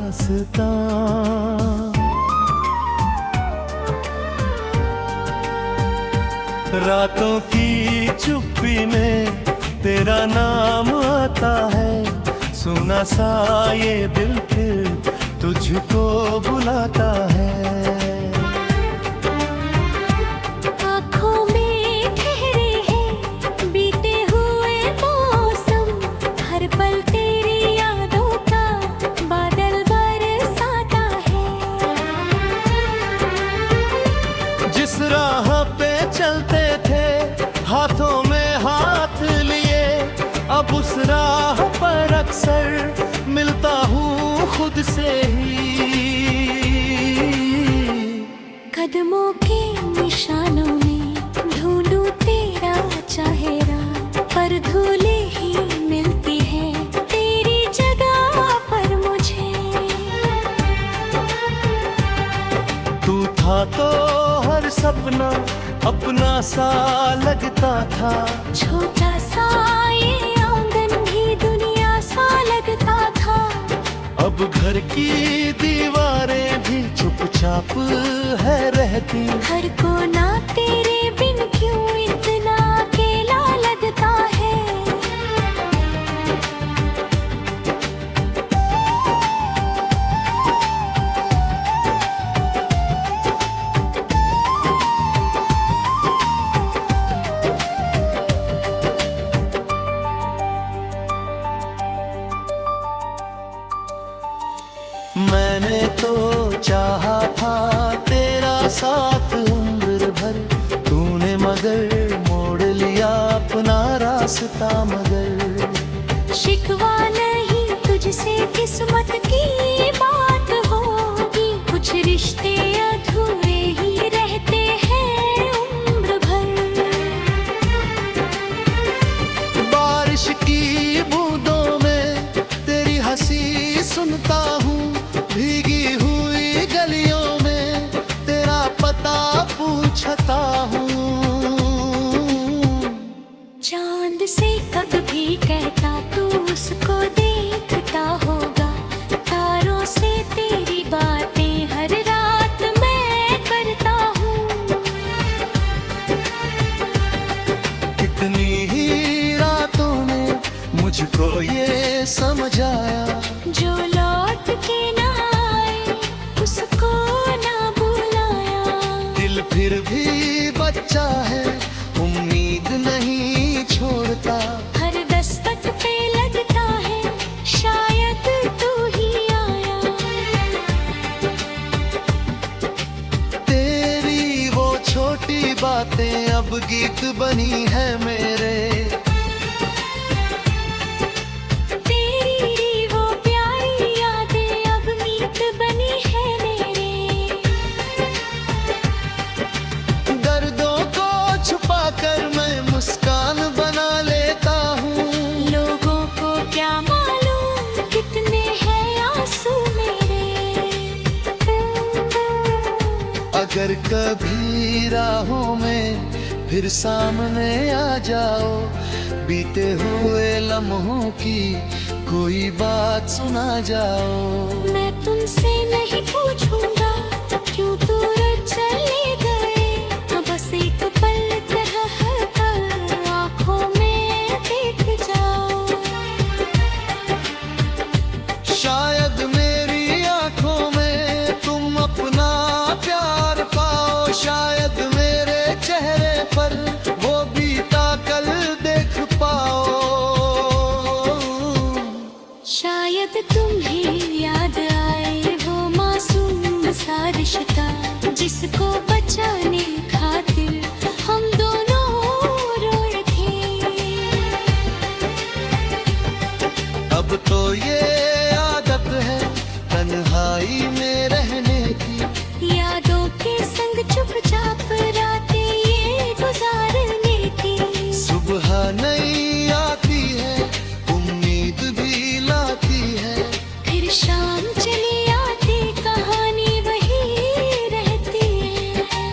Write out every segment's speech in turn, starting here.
दास्तां। रातों की चुप्पी में तेरा नाम आता है, सुना सा ये दिल फिर तुझको बुलाता है। जिस राह पे चलते थे हाथों में हाथ लिए, अब उस राह पर अक्सर मिलता हूँ खुद से ही। कदमों के निशानों में ढूंढूं तेरा चेहरा, पर धूले ही मिलती है तेरी जगह पर मुझे। तू था तो हर सपना अपना सा लगता था, छोटा सा ये आंगन भी दुनिया सा लगता था। अब घर की दीवारें भी चुपचाप है रहती, हर कोना तेरे बिन क्यों इतना अकेला लगता है। मैंने तो चाहा था तेरा साथ उम्र भर, तूने मगर मोड़ लिया अपना रास्ता। मगर शिकवा नहीं तुझसे किस्मत की बात होगी, कुछ रिश्ते अधूरे ही रहते हैं उम्र भर। बारिश की बूंदों में तेरी हंसी सुनता हूँ, भीगी हुई गलियों में तेरा पता पूछता हूँ। चांद से कब भी कहता तू उसको देखता होगा, तारों से तेरी बातें हर रात मैं करता हूँ। कितनी ही रातों में मुझको ये समझ आया, जो लौट के ना आए उसको ना बुलाया। दिल फिर भी बच्चा है, उम्मीद नहीं छोड़ता। हर दस्तक पे लगता है शायद तू ही आया। तेरी वो छोटी बातें अब गीत बनी है मेरे, तेरी वो प्यारी यादें अब मीत बनी है मेरे। दर्दों को छुपा कर मैं मुस्कान बना लेता हूँ। लोगों को क्या मालूम कितने हैं आंसू मेरे। अगर कभी राहों में फिर सामने आ जाओ, बीते हुए लम्हों की कोई बात सुना जाओ। मैं तुमसे नहीं पूछूंगा क्यों दूर चले गए, बस एक पल तरह कर आँखों में देख जाओ। शायद मेरी आंखों में तुम अपना प्यार पाओ, शायद मेरे चेहरे पर वो बीता कल देख पाओ। शायद तुम्हें याद आए वो मासूम सा रिश्ता, जिसको बचाने खातिर हम दोनों रोए थे। अब तो ये आदत है तन्हाई में रहने की, यादों के संग चुपचाप रातें ये गुजारने की। सुबह नहीं आती है उम्मीद भी लाती है, फिर शाम चली आती कहानी वही रहती है।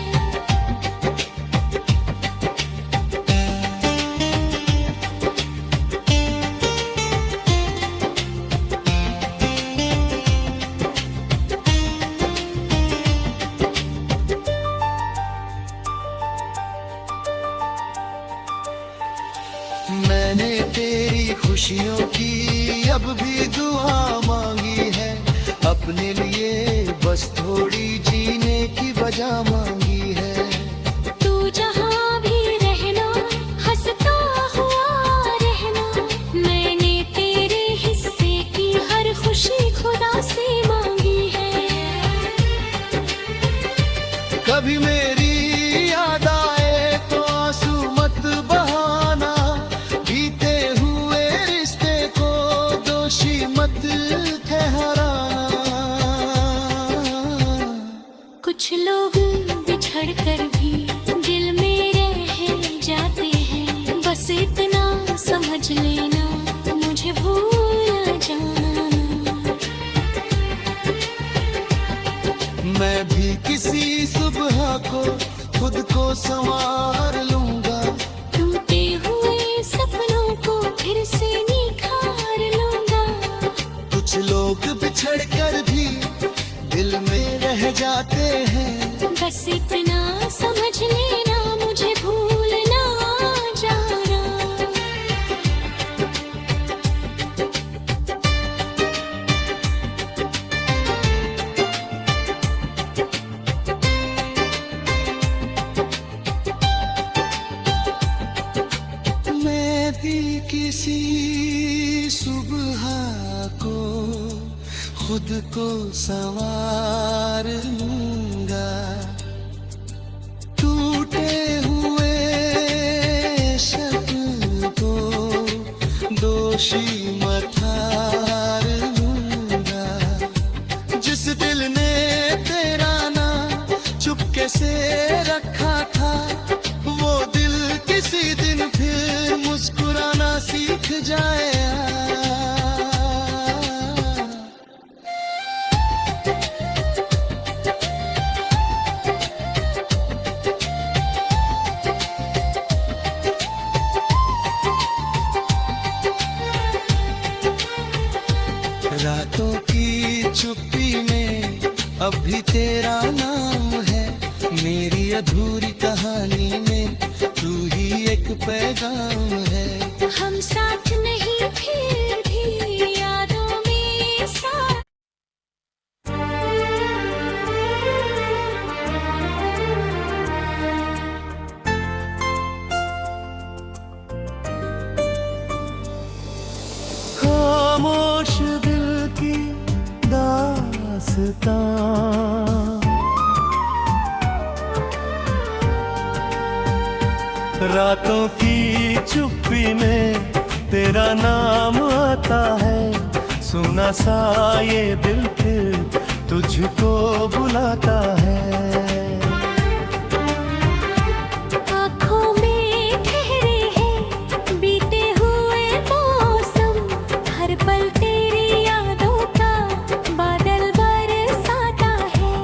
सजा मांगी है। तू जहाँ भी रहना, हंसता हुआ रहना। मैंने तेरे हिस्से की हर खुशी खुदा से मांगी है। कभी मेरी याद आए तो आंसू मत बहाना, बीते हुए रिश्ते को दोषी मत ठहराना। कुछ लोग बिछड़ कर भी दिल में रह जाते हैं। बस इतना समझ लेना, मुझे भूल न जाना। मैं भी किसी सुबह को खुद को संवार लूंगा। टूटे हुए सपनों को फिर से निखार लूंगा। कुछ लोग बिछड़ कर भी दिल में रह जाते हैं। बस इतना समझ लेना, मुझे भूल ना जाना। मैं भी किसी सुबह को खुद को संवार लूंगा। टूटे हुए शब्द को दोषी मत ठार लूंगा। जिस दिल ने तेरा नाम चुपके से रखा था, वो दिल किसी दिन फिर मुस्कुराना सीख जाएगा। रातों की चुप्पी में अब भी तेरा नाम है। मेरी अधूरी कहानी में तू ही एक पैगाम है। हम साथ नहीं फिर भी यादों में साथ। खामोश दिल की दास्तां, रातों की चुप्पी में तेरा नाम आता है। सुना सा ये दिल फिर तुझको बुलाता है। आँखों में ठहरे हैं बीते हुए मौसम। हर पल तेरी यादों का बादल बरसाता है।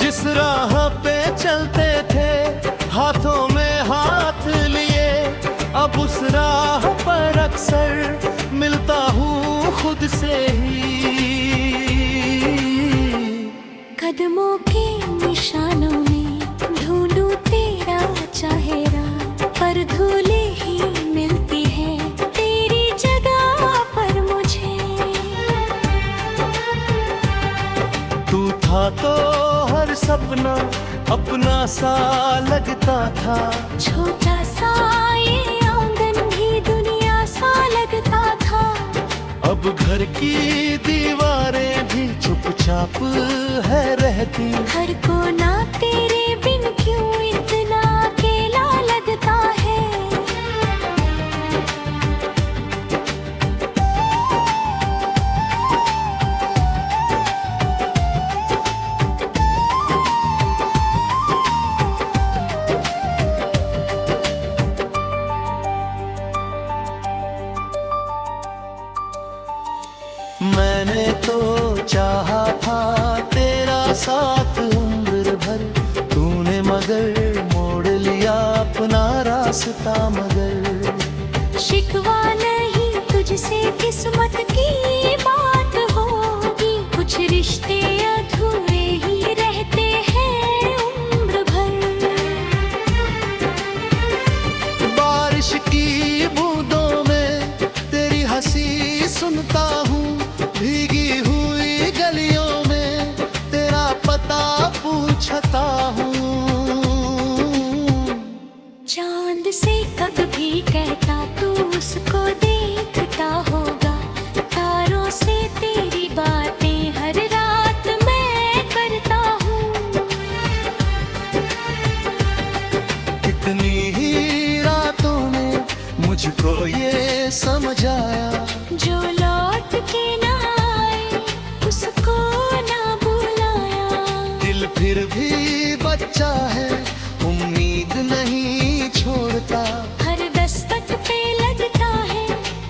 जिस राह पे चलते थे हाथों में हाथ लिए, अब उस राह पर अक्सर मिलता हूँ खुद से ही। कदमों के निशानों में ढूंढूं तेरा चेहरा, पर धूलें ही मिलती है तेरी जगह पर मुझे। तू था तो हर सपना अपना सा लगता था। छोटा सा ये आंगन भी दुनिया सा लगता था। अब घर की दीवारें भी चुपचाप है रहती। हर कोना तेरे बिन क्यों इतना अकेला लगता है। मैंने तो चाहा था तेरा साथ उम्र भर, तूने मगर मोड़ लिया अपना रास्ता। मगर शिकवा नहीं तुझसे किस्मत की बात होगी। कुछ रिश्ते अधूरे ही रहते हैं उम्र भर। बारिश की बूंदों में तेरी हंसी सुनता हूँ, भीगी हुई गलियों में फिर भी बच्चा है, उम्मीद नहीं छोड़ता। हर दस्तक पे लगता है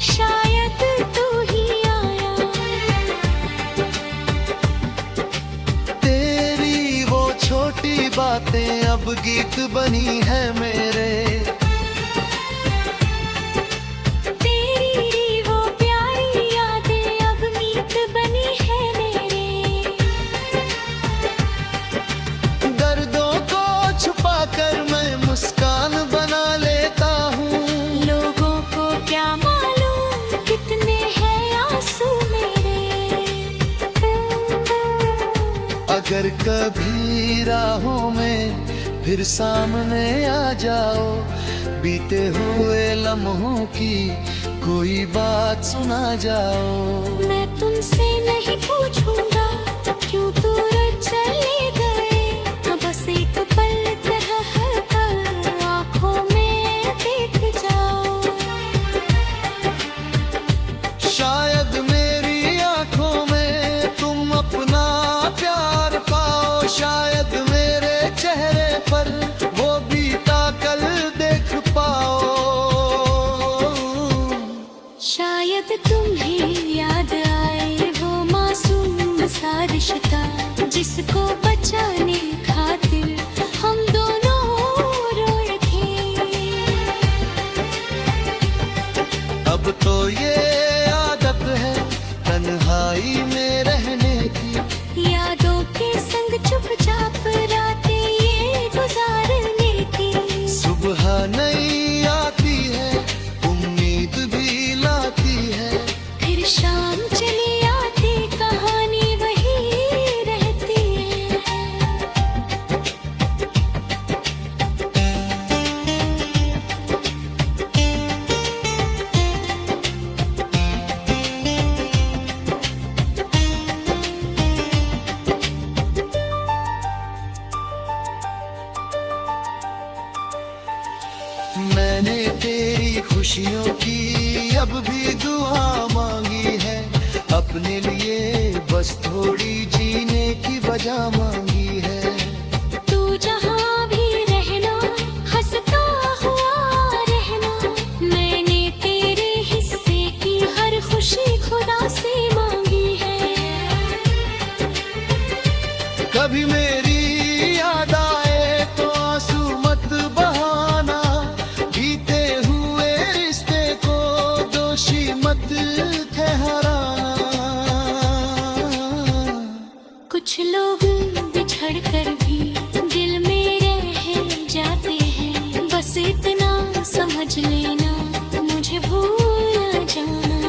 शायद तू ही आया। तेरी वो छोटी बातें अब गीत बनी है मेरे। तेरी वो प्यारी यादें अब मीत बनी है मेरे। दर्दों को छुपाकर मैं मुस्कान बना लेता हूँ। लोगों को क्या मालूम कितने हैं आंसू मेरे। अगर कभी राहों में फिर सामने आ जाओ, बीते हुए लम्हों की कोई बात सुना जाओ। मैं तुमसे नहीं पूछूंगा क्यों दूर चले गए। बस एक पल तरह कर आंखों में देख जाओ। शायद मेरी आंखों में तुम अपना प्यार पाओ। शायद मेरे चेहरे पर वो बीता कल देख पाओ। शायद तुम्हें याद आए वो मासूम सा रिश्ता, जिसको बचाने खातिर हम दोनों रोए थे। अब तो ये आदत है तन्हाई में रहने की। यादों के संग चुपचाप रातें ये गुजारने की। सुबह नहीं आती है, उम्मीद भी लाती है। फिर शाम चली आती कहानी वही रहती है। मैंने तेरी खुशियों की अब भी दुआ मांगी है। अपने लिए बस थोड़ी जीने की वजह मांगी है। तू जहाँ भी रहना हंसता हुआ रहना। मैंने तेरे हिस्से की हर खुशी खुदा से मांगी है। कभी मेरी याद आए तो आंसू मत बहाना। बीते हुए रिश्ते को दोषी मत ठहराना। कुछ लोग बिछड़ कर भी दिल में रह जाते हैं। बस इतना समझ लेना मुझे भूल जाना।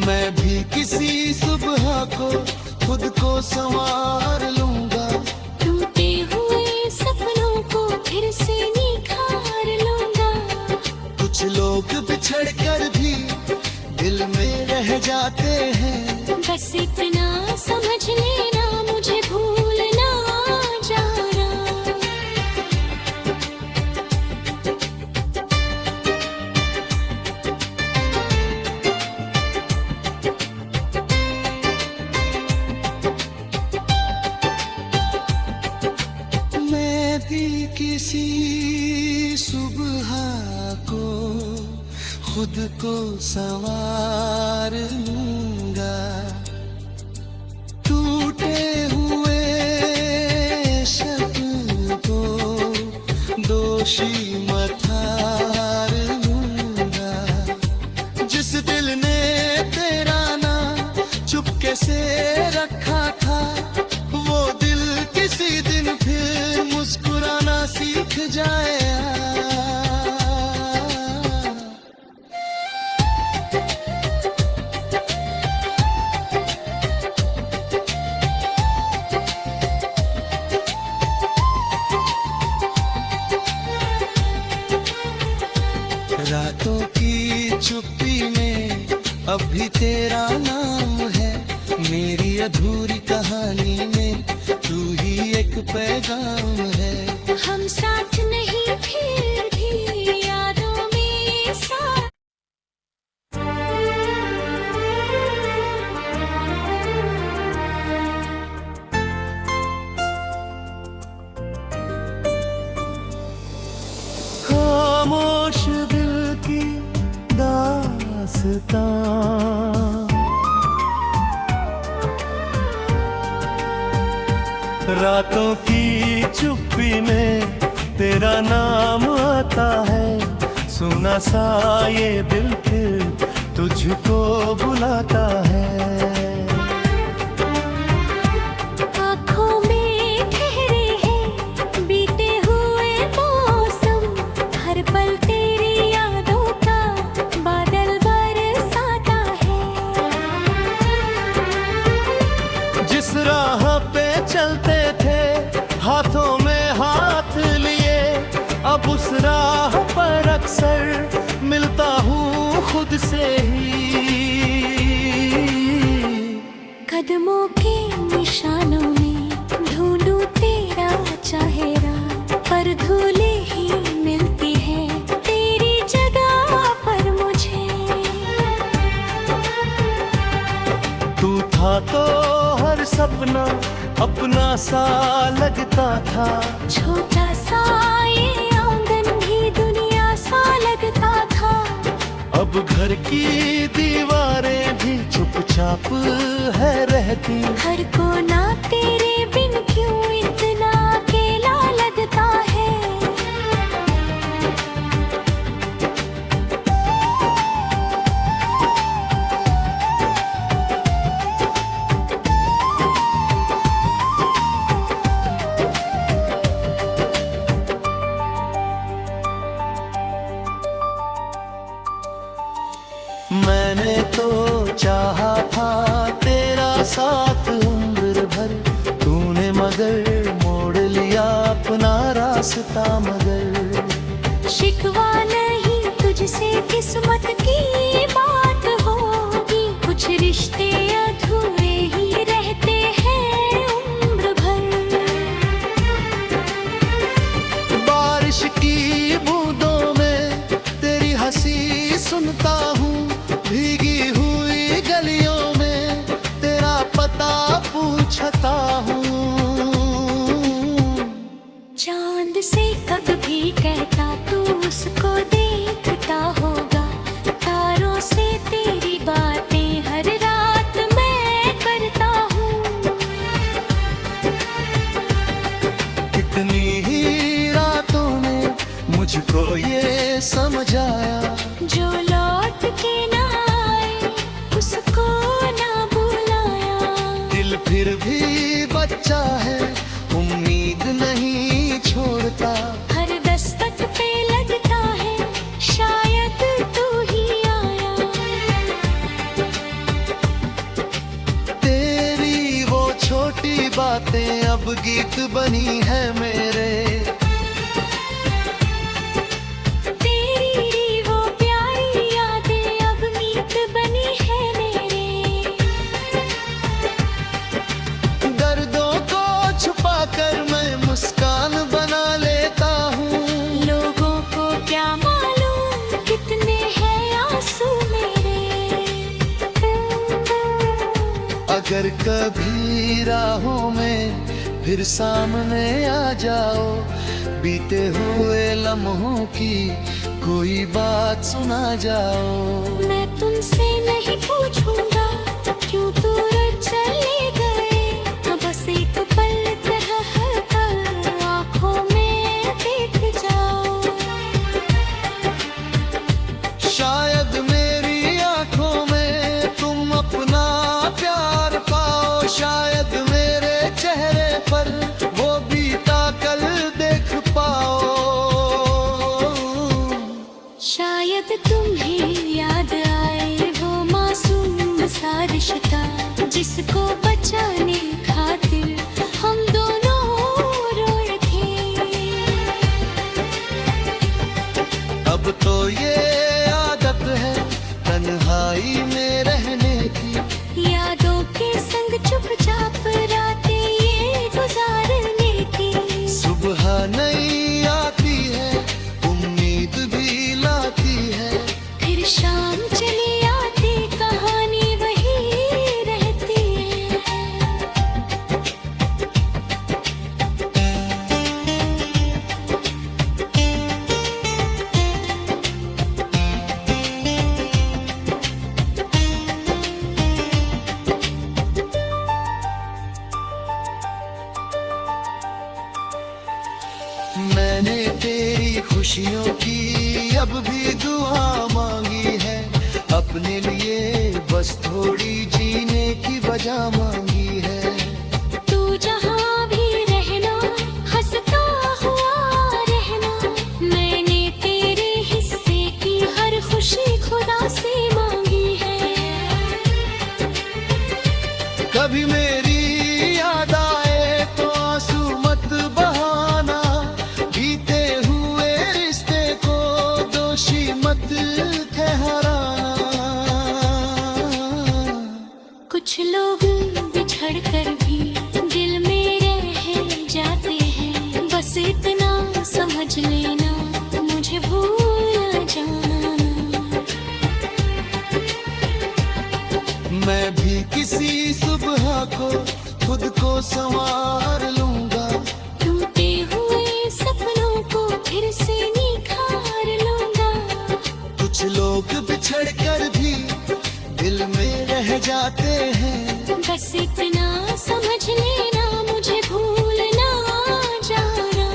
मैं भी किसी सुबह को खुद को संवार लूंगा। टूटे हुए सपनों को फिर से निखार लूंगा। कुछ लोग बिछड़ कर भी दिल में रह जाते हैं। बस इतना समझ लेना मुझे भूल ना जाना। मैं भी किसी सुबह को खुद को संवार लूंगा। टूटे हुए शब्द को दोषी मत हार लूंगा। जिस दिल ने तेरा नाम चुपके से रखा था, वो दिल किसी दिन फिर मुस्कुराना सीख जाएगा। रातों की चुप्पी में अब भी तेरा नाम है। मेरी अधूरी कहानी में तू ही एक पैगाम है। हम साथ नहीं फिर भी यादों में साथ। दास्तां। रातों की चुप्पी में तेरा नाम आता है, सुना सा ये दिल फिर तुझको बुलाता है। आँखों में ठहरे हैं बीते हुए मौसम, हर पल तेरी यादों का बादल बरसाता है। जिस राह पे चलते थे हाथों में हाथ लिए, अब उस राह पर अक्सर मिलता हूँ खुद से ही। कदमों के निशानों में ढूंढूं तेरा चेहरा, पर धूले ही मिलती है तेरी जगह पर मुझे। तू था तो हर सपना अपना सा लगता था, छोटा सा ये आंगन भी दुनिया सा लगता था। अब घर की दीवारें भी चुपचाप है रहती, हर कोना तेरे बिन क्यों इतना अकेला लगता है। मैंने तो चाहा था तेरा साथ उम्र भर, तूने मगर मोड़ लिया अपना रास्ता मगर। शिकवा नहीं तुझसे किस्मत की बात होगी, कुछ रिश्ते अधूरे ही रहते हैं उम्र भर। बारिश की बूंदों में तेरी हंसी सुनता हूँ, भीगी हुई गलियों में तेरा पता पूछता हूँ। चांद से कब भी कहता तू उसको देखता होगा, तारों से तेरी बातें हर रात मैं करता हूँ। कितनी ही रातों में मुझको ये समझ आया, जो लौट के ना आए उसको ना बुलाया। दिल फिर भी बच्चा है उम्मीद नहीं छोड़ता, हर दस्तक पे लगता है शायद तू ही आया। तेरी वो छोटी बातें अब गीत बनी है मेरे, तेरी वो प्यारी यादें अब मीत बनी है मेरे। दर्दों को छुपा कर मैं मुस्कान बना लेता हूँ। लोगों को क्या मालूम कितने हैं आंसू मेरे। अगर कभी राहों में फिर सामने आ जाओ, बीते हुए लम्हों की कोई बात सुना जाओ। मैं तुमसे नहीं पूछूंगा क्यों दूर चले गए, बस एक पल ठहर कर आँखों में देख जाओ। शायद मेरी आंखों में तुम अपना प्यार पाओ, शायद मेरे चेहरे पर वो बीता कल देख पाओ। शायद तुम्हें याद आए वो मासूम सा रिश्ता, जिसको बचाने खातिर हम दोनों रोए थे। अब तो ये आदत है तन्हाई में रहने की, यादों के संग चुपचाप रातें ये गुजारने की। सुबह नहीं आती है उम्मीद भी लाती है, फिर शाम चली आती कहानी वही रहती है। सजा मांगी है। तू जहाँ भी रहना हंसता हुआ रहना, मैंने तेरे हिस्से की हर खुशी खुदा से मांगी है। कभी मेरी याद आए तो आंसू मत बहाना, बीते हुए रिश्ते को दोषी मत ठहराना। कुछ लोग बिछड़ कर भी दिल में रह जाते हैं, बस इतना समझ लेना मुझे भूल न जाना। मैं भी किसी सुबह को खुद को संवार लूंगा, टूटे हुए सपनों को फिर से निखार लूंगा। कुछ लोग बिछड़ कर भी दिल में रह जाते हैं, बस इतना समझ लेना मुझे भूल ना जाना।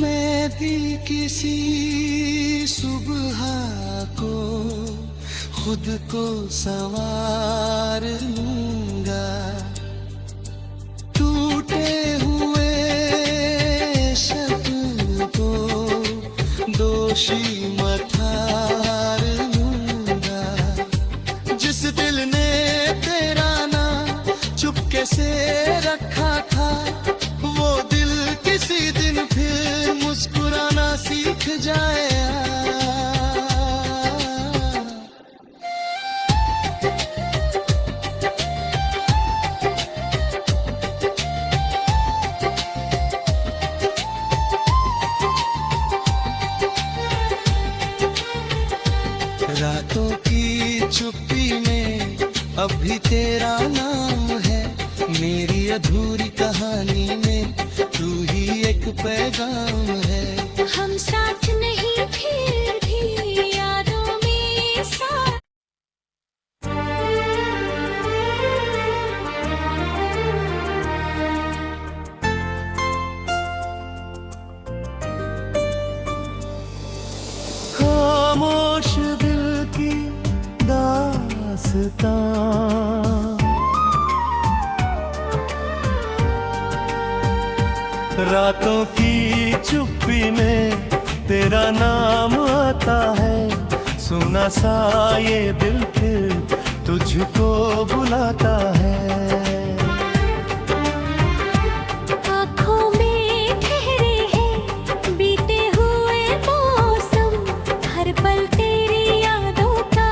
मैं भी किसी सुबह को खुद को संवार लूंगा, टूटे हुए शब्द को दोषी मत ठार लूंगा। जिस दिल ने तेरा नाम चुपके से रखा था, वो दिल किसी दिन फिर मुस्कुराना सीख जाएगा। रातों की चुप्पी में अब भी तेरा नाम है, मेरी अधूरी कहानी में तू ही एक पैगाम है। हम साथ नहीं फिर भी यादों में साथ। खामोश दिल की दास्तां, रातों की चुप्पी में तेरा नाम आता है, सुना सा ये दिल फिर तुझको बुलाता है। आँखों में ठहरे हैं बीते हुए मौसम, हर पल तेरी यादों का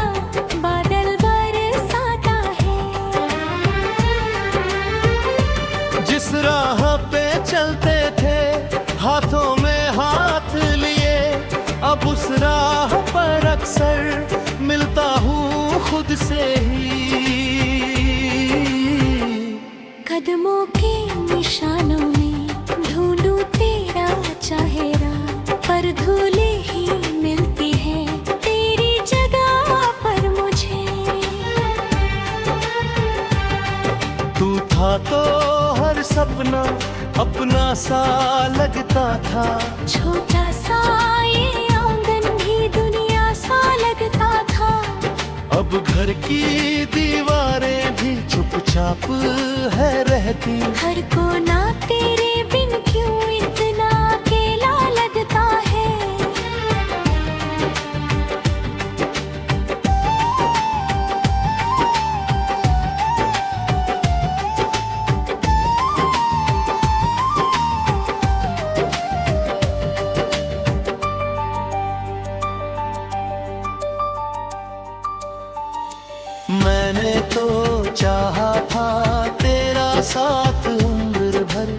बादल बरसाता है। जिस राह पे चलते थे हाथों में हाथ लिए, अब उस राह पर अक्सर मिलता हूँ खुद से ही। कदमों के निशानों में ढूंढूं तेरा चेहरा, पर धूलें ही मिलती है तेरी जगह पर मुझे। तू था तो हर सपना अपना सा लगता था, छोटा सा ये आंगन भी दुनिया सा लगता था। अब घर की दीवारें भी चुपचाप है रहती, हर कोना तेरे बिन क्यों इतना अकेला लगता है। मैंने तो चाहा था तेरा साथ उम्र भर,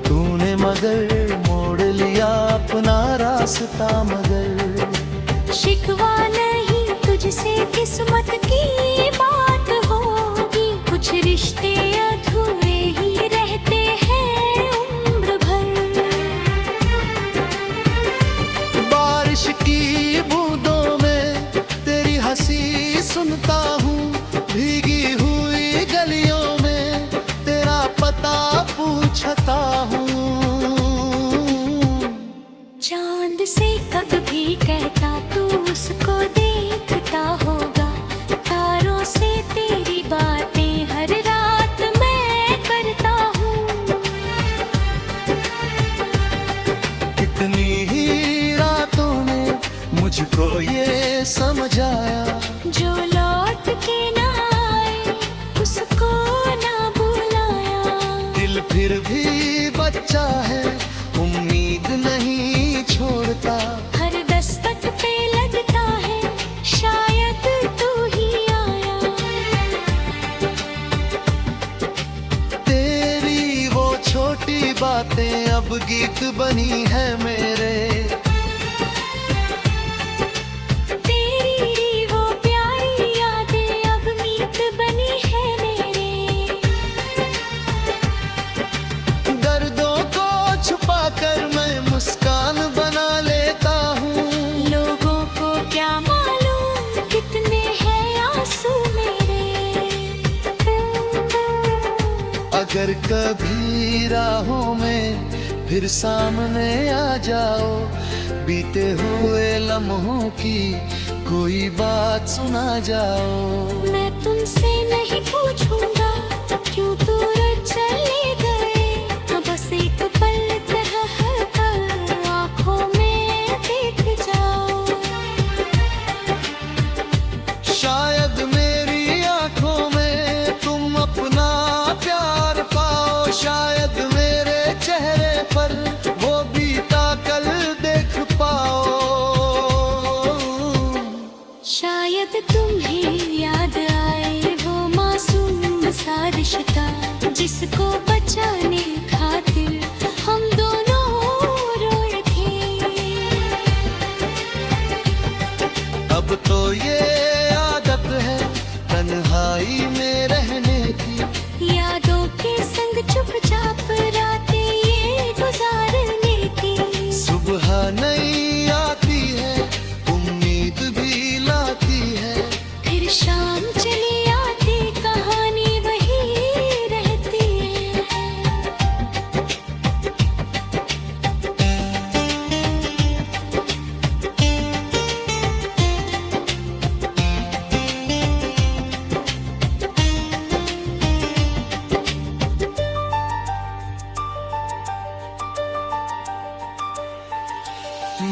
तूने मगर मोड़ लिया अपना रास्ता। मगर शिकवा नहीं तुझसे किस्मत की बात होगी, कुछ रिश्ते अधूरे ही रहते हैं उम्र भर। बारिश की बूंदों में तेरी हंसी सुनता हूँ, भीगी हुई गलियों में फिर भी बच्चा है, उम्मीद नहीं छोड़ता। हर दस्तक पे लगता है शायद तू ही आया। तेरी वो छोटी बातें अब गीत बनी है मेरे। तेरी वो प्यारी यादें अब मीत बनी है मेरे। दर्दों को छुपाकर मैं मुस्कान बना लेता हूँ। लोगों को क्या मालूम कितने हैं आंसू मेरे। अगर कभी राहों में फिर सामने आ जाओ, बीते हुए लम्हों की कोई बात सुना जाओ। मैं तुमसे नहीं पूछूंगा क्यों दूर चले गए। बस एक पल तरह कर आंखों में देख जाओ। शायद मेरी आंखों में तुम अपना प्यार पाओ। शायद मेरे चेहरे पर वो बीता कल देख पाओ। शायद तुम्हें याद आए वो मासूम सा रिश्ता, जिसको बचाने खातिर हम दोनों रोए थे। अब तो ये आदत है तन्हाई में रहने की। यादों के संग चुपचाप रातें ये गुजारने की। सुबह नहीं आती है, उम्मीद भी लाती है। फिर शाम चली आती कहानी वही रहती है।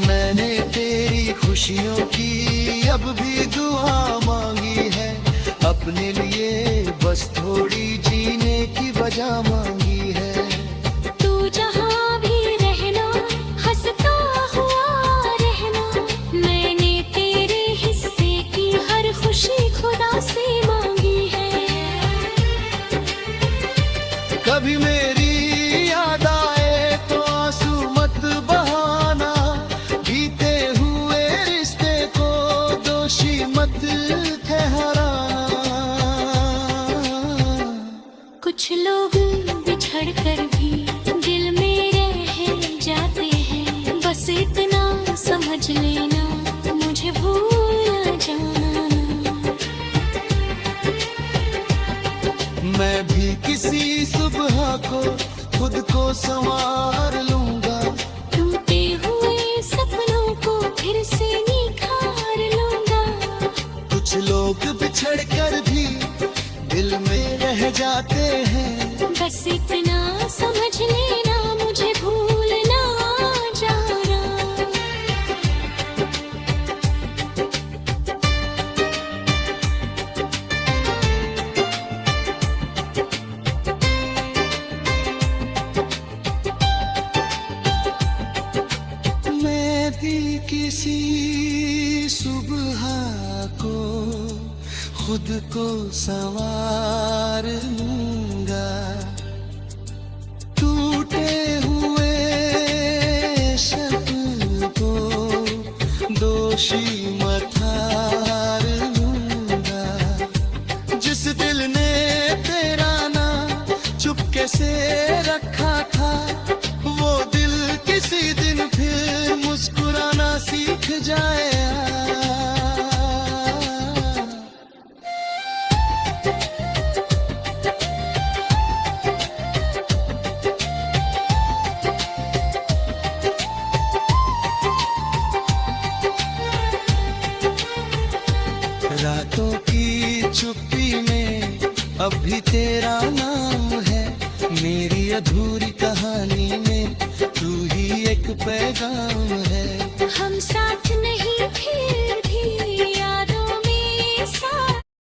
मैंने तेरी खुशियों की अब भी दुआ मांगी है। अपने लिए बस थोड़ी जीने की वजह मांगी है। तू जहाँ भी रहना हंसता हुआ रहना। मैंने तेरे हिस्से की हर खुशी खुदा से मांगी है। कभी मेरी याद आए तो आंसू मत बहाना। बीते हुए रिश्ते को दोषी मत ठहराना। कुछ लोग बिछड़ कर भी दिल में रह जाते हैं। बस इतना समझ लेना मुझे भूल न जाना। मैं भी किसी सुबह को खुद को संवार लूंगा। टूटे हुए सपनों को फिर से निखार लूंगा। कुछ लोग बिछड़ कर भी दिल में रह जाते हैं। बस इतना समझ लेना मुझे भूल ना जाना। मैं भी किसी सुबह को खुद को संवार लूंगा। टूटे हुए शब्द को दोषी मत हार लूंगा। जिस दिल ने तेरा नाम चुपके से रखा था, वो दिल किसी दिन फिर मुस्कुराना सीख जाएगा। रातों की चुप्पी में अब भी तेरा नाम है। मेरी अधूरी कहानी में तू ही एक पैगाम है। हम साथ नहीं फिर भी याद